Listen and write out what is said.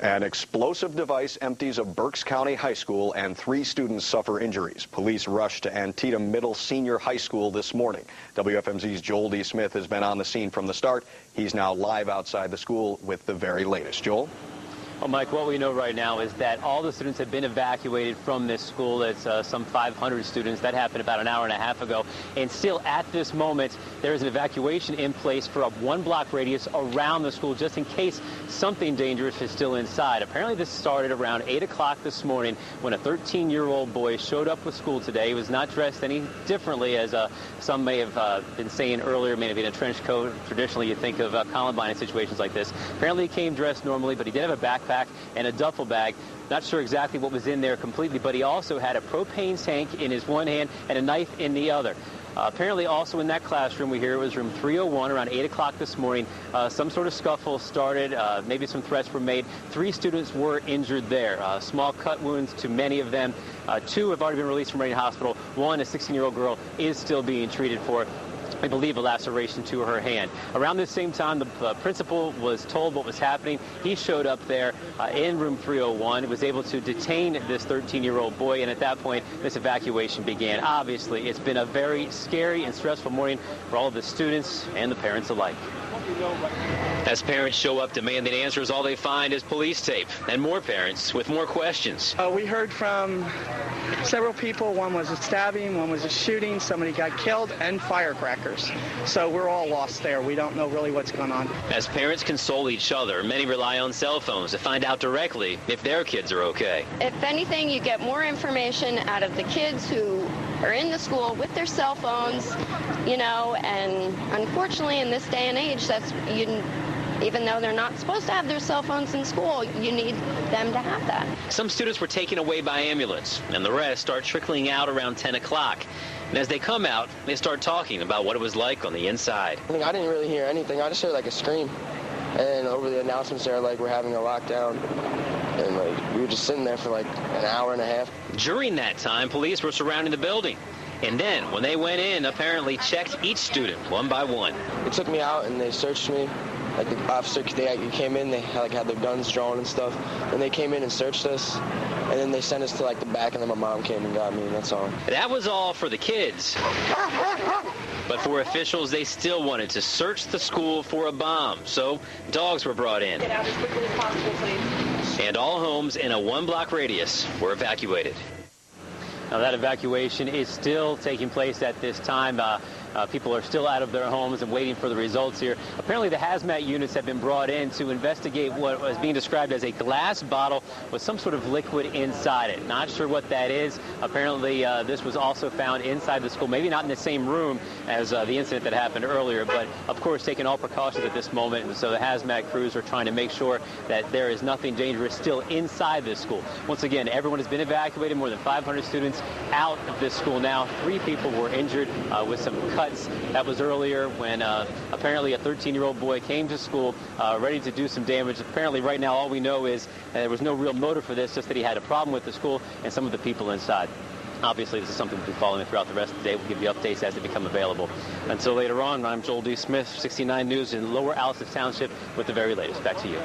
An explosive device empties a Berks County high school and 3 students suffer injuries. Police rushed to Antietam Middle-Senior High School this morning. WFMZ's Joel D. Smith has been on the scene from the start. He's now live outside the school with the very latest. Joel? Well, Mike, what we know right now is that all the students have been evacuated from this school. It's some 500 students. That happened about an hour and a half ago. And still at this moment, there is an evacuation in place for a 1-block radius around the school just in case something dangerous is still inside. Apparently this started around 8 o'clock this morning when a 13-year-old boy showed up with school today. He was not dressed any differently, as some may have been saying earlier, may have been a trench coat. Traditionally, you think of Columbine in situations like this. Apparently he came dressed normally, but he did have a backpack and a duffel bag. Not sure exactly what was in there completely, but he also had a propane tank in his one hand and a knife in the other. Apparently also in that classroom, we hear it was room 301 around 8 o'clock this morning. Some sort of scuffle started. Maybe some threats were made. 3 students were injured there. Small cut wounds to many of them. 2 have already been released from Reading Hospital. 1, a 16-year-old girl, is still being treated for, I believe, a laceration to her hand. Around this same time, the principal was told what was happening. He showed up there in room 301, was able to detain this 13-year-old boy, and at that point, this evacuation began. Obviously, it's been a very scary and stressful morning for all of the students and the parents alike. As parents show up demanding answers, all they find is police tape, and more parents with more questions. We heard from several people. One was a stabbing, one was a shooting, somebody got killed, and firecrackers. So we're all lost there. We don't know really what's going on. As parents console each other, many rely on cell phones to find out directly if their kids are okay. If anything, you get more information out of the kids who are in the school with their cell phones, and unfortunately in this day and age, even though they're not supposed to have their cell phones in school, you need them to have that. Some students were taken away by ambulance, and the rest start trickling out around 10 o'clock. And as they come out, they start talking about what it was like on the inside. I didn't really hear anything. I just heard a scream. And over the announcements there, we're having a lockdown. And we were just sitting there for an hour and a half. During that time, police were surrounding the building. And then, when they went in, apparently checked each student one by one. They took me out and they searched me. The officer, they came in, they had their guns drawn and stuff. And they came in and searched us. And then they sent us to the back, and then my mom came and got me, and that's all. That was all for the kids. But for officials, they still wanted to search the school for a bomb. So dogs were brought in. Get out as quickly as possible, please. And all homes in a 1-block radius were evacuated. Now, that evacuation is still taking place at this time. People are still out of their homes and waiting for the results here. Apparently, the hazmat units have been brought in to investigate what was being described as a glass bottle with some sort of liquid inside it. Not sure what that is. Apparently, this was also found inside the school, maybe not in the same room as the incident that happened earlier, but of course, taking all precautions at this moment. And so the hazmat crews are trying to make sure that there is nothing dangerous still inside this school. Once again, everyone has been evacuated. More than 500 students out of this school now. 3 people were injured with some cuts. That was earlier when apparently a 13-year-old boy came to school ready to do some damage. Apparently right now all we know is there was no real motive for this, just that he had a problem with the school and some of the people inside. Obviously, this is something we'll be following throughout the rest of the day. We'll give you updates as they become available. Until later on, I'm Joel D. Smith, 69 News in Lower Alcester Township with the very latest. Back to you.